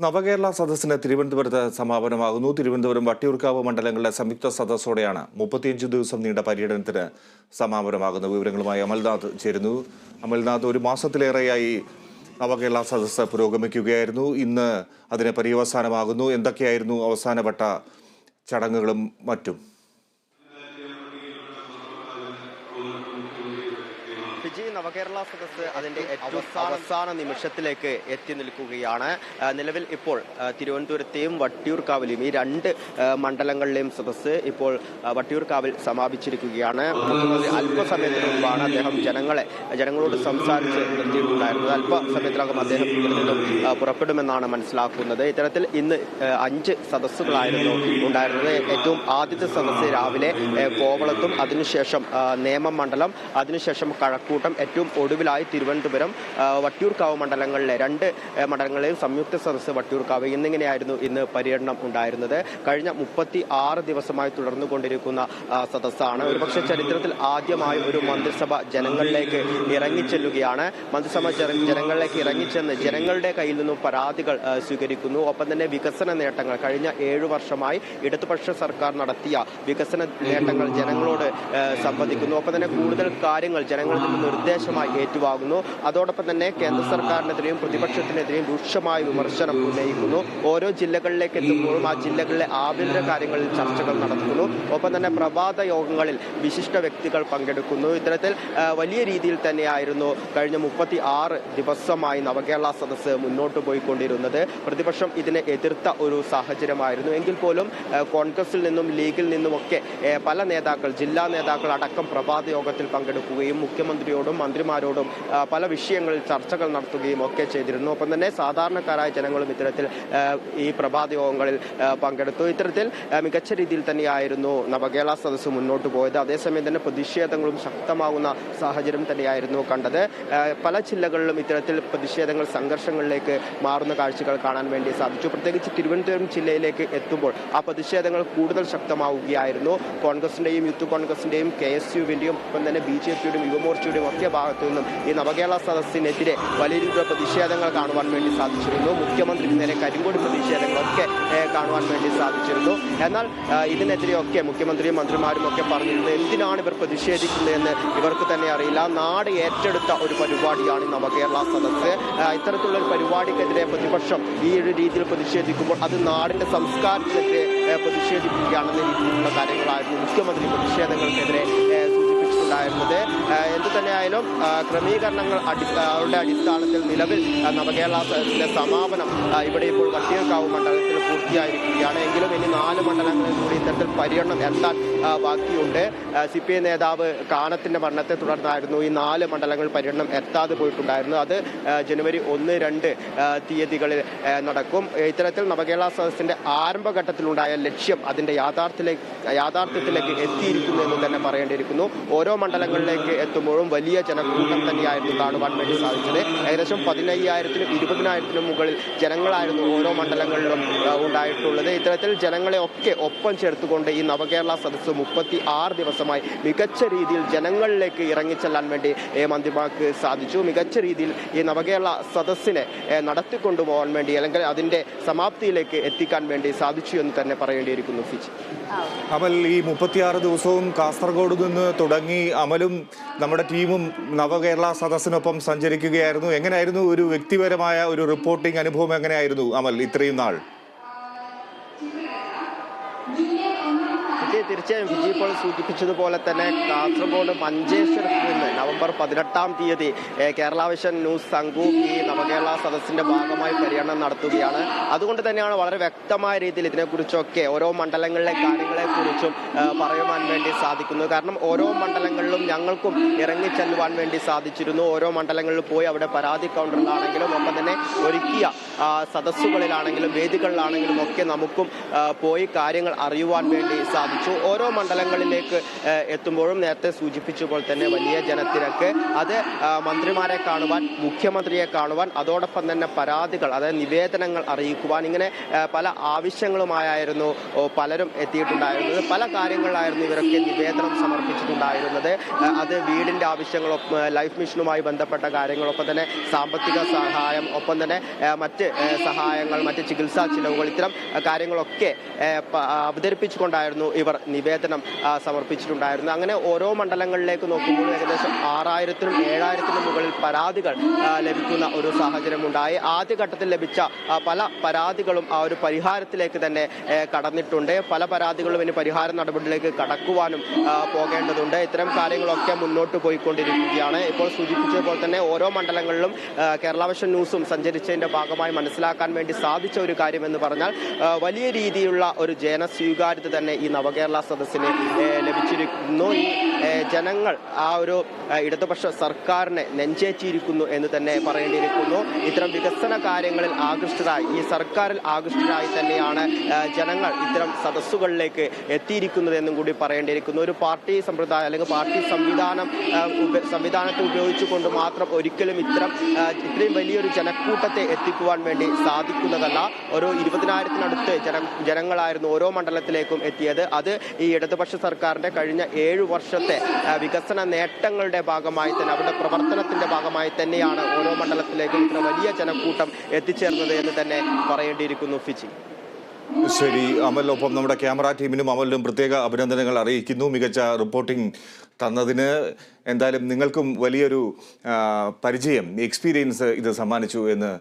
നവകേരള സദസ്സിന് തിരുവനന്തപുരത്ത് സമാപനമാകുന്നു. തിരുവനന്തപുരം വട്ടിയൂർക്കാവ് മണ്ഡലങ്ങളുടെ സംയുക്ത സദസ്സോടെയാണ് 35 ദിവസം നീണ്ട പര്യടനത്തിന് സമാപനമാകുന്ന. വിവരങ്ങളുമായി അമൽനാഥ് ചേരുന്നു. അമൽനാഥ്, ഒരു മാസത്തിലേറെയായി നവകേരള സദസ്സ് പുരോഗമിക്കുകയായിരുന്നു. ഇന്ന് അതിന് പര്യവസാനമാകുന്നു. എന്തൊക്കെയായിരുന്നു അവസാനവട്ട ചടങ്ങുകളും മറ്റും? നവകേരള സദസ്സ് അതിന്റെ ഏറ്റവും അവസാന നിമിഷത്തിലേക്ക് എത്തി നിൽക്കുകയാണ്. നിലവിൽ ഇപ്പോൾ തിരുവനന്തപുരത്തെയും വട്ടിയൂർക്കാവിലെയും ഈ രണ്ട് മണ്ഡലങ്ങളിലെയും സദസ്സ് ഇപ്പോൾ വട്ടിയൂർക്കാവിൽ സമാപിച്ചിരിക്കുകയാണ്. അല്പസമയത്തിന് മുമ്പാണ് അദ്ദേഹം ജനങ്ങളോട് സംസാരിച്ച് നിർത്തിയിട്ടുണ്ടായിരുന്നത്. അല്പസമയത്തിനകം അദ്ദേഹം ഇവിടെ നിന്നും പുറപ്പെടുമെന്നാണ് മനസ്സിലാക്കുന്നത്. ഇത്തരത്തിൽ ഇന്ന് 5 സദസ്സുകളായിരുന്നു ഉണ്ടായിരുന്നത്. ഏറ്റവും ആദ്യത്തെ സദസ്സ് രാവിലെ കോവളത്തും, അതിനുശേഷം നേമം മണ്ഡലം, അതിനുശേഷം കഴക്കൂട്ടം, ഏറ്റവും ഒടുവിലായി തിരുവനന്തപുരം, വട്ടിയൂർക്കാവ് മണ്ഡലങ്ങളിലെ 2 മണ്ഡലങ്ങളിലെയും സംയുക്ത സദസ്സ് വട്ടിയൂർക്കാവ് എന്നിങ്ങനെയായിരുന്നു ഇന്ന് പര്യടനം ഉണ്ടായിരുന്നത്. കഴിഞ്ഞ 36 ദിവസമായി തുടർന്നുകൊണ്ടിരിക്കുന്ന സദസ്സാണ്. ഒരുപക്ഷെ ചരിത്രത്തിൽ ആദ്യമായി ഒരു മന്ത്രിസഭ ജനങ്ങളിലേക്ക് ഇറങ്ങിച്ചെല്ലുകയാണ്. മന്ത്രിസഭ ജനങ്ങളിലേക്ക് ഇറങ്ങിച്ചെന്ന് ജനങ്ങളുടെ കയ്യിൽ നിന്നും പരാതികൾ സ്വീകരിക്കുന്നു. ഒപ്പം തന്നെ വികസന നേട്ടങ്ങൾ, കഴിഞ്ഞ 7 വർഷമായി ഇടതുപക്ഷ സർക്കാർ നടത്തിയ വികസന നേട്ടങ്ങൾ ജനങ്ങളോട് സംവദിക്കുന്നു. ഒപ്പം തന്നെ കൂടുതൽ കാര്യങ്ങൾ ജനങ്ങളിൽ നിന്ന് നിർദ്ദേശമായി ഏറ്റുവാങ്ങുന്നു. അതോടൊപ്പം തന്നെ കേന്ദ്ര സർക്കാരിനെതിരെയും പ്രതിപക്ഷത്തിനെതിരെയും രൂക്ഷമായ വിമർശനം ഉന്നയിക്കുന്നു. ഓരോ ജില്ലകളിലേക്ക് എത്തുമ്പോഴും ആ ജില്ലകളിലെ ആഭ്യന്തര കാര്യങ്ങളിൽ ചർച്ചകൾ നടത്തുന്നു. ഒപ്പം തന്നെ പ്രഭാത യോഗങ്ങളിൽ വിശിഷ്ട വ്യക്തികൾ പങ്കെടുക്കുന്നു. ഇത്തരത്തിൽ വലിയ രീതിയിൽ തന്നെയായിരുന്നു കഴിഞ്ഞ 36 ദിവസമായി നവകേരള സദസ്സ് മുന്നോട്ട് പോയിക്കൊണ്ടിരുന്നത്. പ്രതിപക്ഷം ഇതിനെ എതിർത്ത ഒരു സാഹചര്യമായിരുന്നു. എങ്കിൽ പോലും കോൺഗ്രസിൽ നിന്നും ലീഗിൽ നിന്നുമൊക്കെ പല നേതാക്കൾ, ജില്ലാ നേതാക്കൾ അടക്കം പ്രഭാത യോഗത്തിൽ പങ്കെടുക്കുകയും മുഖ്യമന്ത്രിയോടും മന്ത്രിമാരോടും പല വിഷയങ്ങളിൽ ചർച്ചകൾ നടത്തുകയും ഒക്കെ ചെയ്തിരുന്നു. ഒപ്പം തന്നെ സാധാരണക്കാരായ ജനങ്ങളും ഇത്തരത്തിൽ ഈ പ്രഭാത യോഗങ്ങളിൽ പങ്കെടുത്തു. ഇത്തരത്തിൽ മികച്ച രീതിയിൽ തന്നെയായിരുന്നു നവകേരള സദസ്സ് മുന്നോട്ട് പോയത്. അതേസമയം തന്നെ പ്രതിഷേധങ്ങളും ശക്തമാകുന്ന സാഹചര്യം തന്നെയായിരുന്നു കണ്ടത്. പല ജില്ലകളിലും ഇത്തരത്തിൽ പ്രതിഷേധങ്ങൾ സംഘർഷങ്ങളിലേക്ക് മാറുന്ന കാഴ്ചകൾ കാണാൻ വേണ്ടി സാധിച്ചു. പ്രത്യേകിച്ച് തിരുവനന്തപുരം ജില്ലയിലേക്ക് എത്തുമ്പോൾ ആ പ്രതിഷേധങ്ങൾ കൂടുതൽ ശക്തമാവുകയായിരുന്നു. കോൺഗ്രസിന്റെയും യൂത്ത് കോൺഗ്രസിന്റെയും KSUവിന്റെയും ഒപ്പം തന്നെ BJPയുടെയും യുവമോർച്ചയുടെയും ഒക്കെ ഭാഗത്തു നിന്നും ഈ നവകേരള സദസ്സിനെതിരെ വലിയ രീതിയിലുള്ള പ്രതിഷേധങ്ങൾ കാണുവാൻ വേണ്ടി സാധിച്ചിരുന്നു. മുഖ്യമന്ത്രിക്ക് നേരെ കരിങ്കൊടി പ്രതിഷേധങ്ങളൊക്കെ കാണുവാൻ വേണ്ടി സാധിച്ചിരുന്നു. എന്നാൽ ഇതിനെതിരെയൊക്കെ മുഖ്യമന്ത്രിയും മന്ത്രിമാരും ഒക്കെ പറഞ്ഞിരുന്നത് എന്തിനാണ് ഇവർ പ്രതിഷേധിക്കുന്നതെന്ന് ഇവർക്ക് തന്നെ അറിയില്ല. നാട് ഏറ്റെടുത്ത ഒരു പരിപാടിയാണ് നവകേരള സദസ്സ്. ഇത്തരത്തിലുള്ള ഒരു പരിപാടിക്കെതിരെ പ്രതിപക്ഷം ഈ ഒരു രീതിയിൽ പ്രതിഷേധിക്കുമ്പോൾ അത് നാടിന്റെ സംസ്കാരത്തിനെതിരെ പ്രതിഷേധിക്കുകയാണെന്ന രീതിയിലുള്ള കാര്യങ്ങളായിരുന്നു മുഖ്യമന്ത്രി പ്രതിഷേധങ്ങൾക്കെതിരെ സൂചിപ്പിച്ചിട്ടുണ്ടായിരുന്നത്. എന്തു തന്നെയായാലും ക്രമീകരണങ്ങൾ അവരുടെ അടിസ്ഥാനത്തിൽ നിലവിൽ നവകേരള സദസ്സിന്റെ സമാപനം ഇവിടെ ഇപ്പോൾ വട്ടിയൂർക്കാവ് മണ്ഡലത്തിൽ പൂർത്തിയായിരിക്കുകയാണ്. എങ്കിലും ഇനി 4 മണ്ഡലങ്ങളിൽ കൂടി ഇത്തരത്തിൽ പര്യടനം എത്താൻ ബാക്കിയുണ്ട്. CPI നേതാവ് കാനത്തിന്റെ മരണത്തെ തുടർന്നായിരുന്നു ഈ 4 മണ്ഡലങ്ങളിൽ പര്യടനം എത്താതെ പോയിട്ടുണ്ടായിരുന്നു. അത് ജനുവരി 1, 2 തീയതികളിൽ നടക്കും. ഇത്തരത്തിൽ നവകേരള സദസ്സിന്റെ ആരംഭഘട്ടത്തിലുണ്ടായ ലക്ഷ്യം അതിന്റെ യാഥാർത്ഥ്യത്തിലേക്ക് എത്തിയിരിക്കുന്നു എന്ന് തന്നെ പറയേണ്ടിയിരിക്കുന്നു. ഓരോ മണ്ഡലങ്ങളിലേക്ക് എത്തുമ്പോഴും വലിയ ജനക്കൂട്ടം തന്നെയായിരുന്നു കാണുവാൻ വേണ്ടി സാധിച്ചത്. ഏകദേശം 15,000-നും 20,000-നും മുകളിൽ ജനങ്ങളായിരുന്നു ഓരോ മണ്ഡലങ്ങളിലും ഉണ്ടായിട്ടുള്ളത്. ഇത്തരത്തിൽ ജനങ്ങളെ ഒക്കെ ഒപ്പം ചേർത്തുകൊണ്ട് ഈ നവകേരള സദസ്സ് 36 ദിവസമായി മികച്ച രീതിയിൽ ജനങ്ങളിലേക്ക് ഇറങ്ങിച്ചെല്ലാൻ വേണ്ടി മന്ത്രിമാർക്ക് സാധിച്ചു. മികച്ച രീതിയിൽ ഈ നവകേരള സദസ്സിനെ നടത്തിക്കൊണ്ടുപോകാൻ വേണ്ടി, അല്ലെങ്കിൽ അതിന്റെ സമാപ്തിയിലേക്ക് എത്തിക്കാൻ വേണ്ടി സാധിച്ചു എന്ന് തന്നെ പറയേണ്ടിയിരിക്കുന്നു. ഫിജി, അമൽ, ഈ 36 ദിവസവും കാസർഗോഡ് നിന്ന് തുടങ്ങി അമലും നമ്മുടെ ടീമും നവകേരള സദസ്സിനൊപ്പം സഞ്ചരിക്കുകയായിരുന്നു. എങ്ങനെയായിരുന്നു ഒരു വ്യക്തിപരമായ ഒരു റിപ്പോർട്ടിംഗ് അനുഭവം? എങ്ങനെയായിരുന്നു അമൽ ഇത്രയും നാൾ? തീർച്ചയായും വിജി ഇപ്പോൾ സൂചിപ്പിച്ചതുപോലെ തന്നെ കാസർഗോഡ് മഞ്ചേശ്വരത്ത് നിന്ന് നവംബർ 18-ാം തീയതി കേരള വിഷൻ ന്യൂസ് സംഘവും ഈ നവകേരള സദസ്സിന്റെ ഭാഗമായി പര്യടനം നടത്തുകയാണ്. അതുകൊണ്ട് തന്നെയാണ് വളരെ വ്യക്തമായ രീതിയിൽ ഇതിനെക്കുറിച്ചൊക്കെ ഓരോ മണ്ഡലങ്ങളിലെ കാര്യങ്ങളെക്കുറിച്ചും പറയുവാൻ വേണ്ടി സാധിക്കുന്നത്. കാരണം ഓരോ മണ്ഡലങ്ങളിലും ഞങ്ങൾക്കും ഇറങ്ങിച്ചെല്ലുവാൻ വേണ്ടി സാധിച്ചിരുന്നു. ഓരോ മണ്ഡലങ്ങളിൽ പോയി അവിടെ പരാതി കൗണ്ടറിലാണെങ്കിലും ഒപ്പം തന്നെ ഒരുക്കിയ സദസ്സുകളിലാണെങ്കിലും വേദികളിലാണെങ്കിലും ഒക്കെ നമുക്കും പോയി കാര്യങ്ങൾ അറിയുവാൻ വേണ്ടി സാധിച്ചു. ഓരോ മണ്ഡലങ്ങളിലേക്ക് എത്തുമ്പോഴും നേരത്തെ സൂചിപ്പിച്ചപ്പോൾ തന്നെ വലിയ ജനത്തിരക്ക്. അത് മന്ത്രിമാരെ കാണുവാൻ, മുഖ്യമന്ത്രിയെ കാണുവാൻ, അതോടൊപ്പം തന്നെ പരാതികൾ, അതായത് നിവേദനങ്ങൾ അറിയിക്കുവാൻ, ഇങ്ങനെ പല ആവശ്യങ്ങളുമായിരുന്നു പലരും എത്തിയിട്ടുണ്ടായിരുന്നത്. പല കാര്യങ്ങളിലായിരുന്നു ഇവരൊക്കെ നിവേദനം സമർപ്പിച്ചിട്ടുണ്ടായിരുന്നത്. അത് വീടിൻ്റെ ആവശ്യങ്ങളൊപ്പം, ലൈഫ് മിഷനുമായി ബന്ധപ്പെട്ട കാര്യങ്ങളൊപ്പം തന്നെ സാമ്പത്തിക സഹായം, ഒപ്പം തന്നെ മറ്റ് സഹായങ്ങൾ, മറ്റ് ചികിത്സാ ചിലവുകൾ, ഇത്തരം കാര്യങ്ങളൊക്കെ അവതരിപ്പിച്ചുകൊണ്ടായിരുന്നു ഇവർ നിവേദനം സമർപ്പിച്ചിട്ടുണ്ടായിരുന്നത്. അങ്ങനെ ഓരോ മണ്ഡലങ്ങളിലേക്ക് നോക്കുമ്പോൾ ഏകദേശം 6000-നും 7000-നും മുകളിൽ പരാതികൾ ലഭിക്കുന്ന ഒരു സാഹചര്യമുണ്ടായി. ആദ്യഘട്ടത്തിൽ ലഭിച്ച പല പരാതികളും ആ ഒരു പരിഹാരത്തിലേക്ക് തന്നെ കടന്നിട്ടുണ്ട്. പല പരാതികളും ഇനി പരിഹാര നടപടിയിലേക്ക് കടക്കുവാനും പോകേണ്ടതുണ്ട്. ഇത്തരം കാര്യങ്ങളൊക്കെ മുന്നോട്ട് പോയിക്കൊണ്ടിരിക്കുകയാണ്. ഇപ്പോൾ സൂചിപ്പിച്ചതുപോലെ തന്നെ ഓരോ മണ്ഡലങ്ങളിലും കേരള വിഷൻ ന്യൂസും സഞ്ചരിച്ചതിന്റെ ഭാഗമായി മനസ്സിലാക്കാൻ വേണ്ടി സാധിച്ച ഒരു കാര്യം എന്ന് പറഞ്ഞാൽ വലിയ രീതിയിലുള്ള ഒരു ജനസ്വീകാര്യത തന്നെ ഈ നവകേരള സദസ്സിന് ലഭിച്ചിരിക്കുന്നു. ഈ ജനങ്ങൾ ആ ഒരു ഇടതുപക്ഷ സർക്കാരിനെ നെഞ്ചേറ്റിയിരിക്കുന്നു എന്ന് തന്നെ പറയേണ്ടിയിരിക്കുന്നു. ഇത്തരം വികസന കാര്യങ്ങളിൽ ആകൃഷ്ടരായി, ഈ സർക്കാരിൽ ആകൃഷ്ടരായി തന്നെയാണ് ജനങ്ങൾ ഇത്തരം സദസ്സുകളിലേക്ക് എത്തിയിരിക്കുന്നത് എന്നും കൂടി പറയേണ്ടിയിരിക്കുന്നു. ഒരു പാർട്ടി സമ്പ്രദായം അല്ലെങ്കിൽ പാർട്ടി സംവിധാനത്തെ ഉപയോഗിച്ചുകൊണ്ട് മാത്രം ഒരിക്കലും ഇത്രയും വലിയൊരു ജനക്കൂട്ടത്തെ എത്തിക്കുവാൻ വേണ്ടി സാധിക്കുന്നതല്ല. ഒരു 20,000-നടുത്ത് ജനങ്ങളായിരുന്നു ഓരോ മണ്ഡലത്തിലേക്കും എത്തിയത്. അത് ഈ ഇടതുപക്ഷ സർക്കാരിന്റെ കഴിഞ്ഞ 7 വർഷത്തെ വികസന നേട്ടങ്ങളുടെ ഭാഗമായി തന്നെ, അവരുടെ പ്രവർത്തനത്തിന്റെ ഭാഗമായി തന്നെയാണ് ഓരോ മണ്ഡലത്തിലേക്കും ഇത്ര വലിയ ജനക്കൂട്ടം എത്തിച്ചേർന്നത് എന്ന് തന്നെ പറയേണ്ടിയിരിക്കുന്നു. ഫിജി. ശരി അമൽ, ഒപ്പം നമ്മുടെ ക്യാമറ ടീമിനും അമലിനും പ്രത്യേക അഭിനന്ദനങ്ങൾ അറിയിക്കുന്നു. മികച്ച റിപ്പോർട്ടിംഗ് തന്നതിന്. എന്തായാലും നിങ്ങൾക്കും വലിയൊരു പരിചയം, എക്സ്പീരിയൻസ് ഇത് സമ്മാനിച്ചു എന്ന്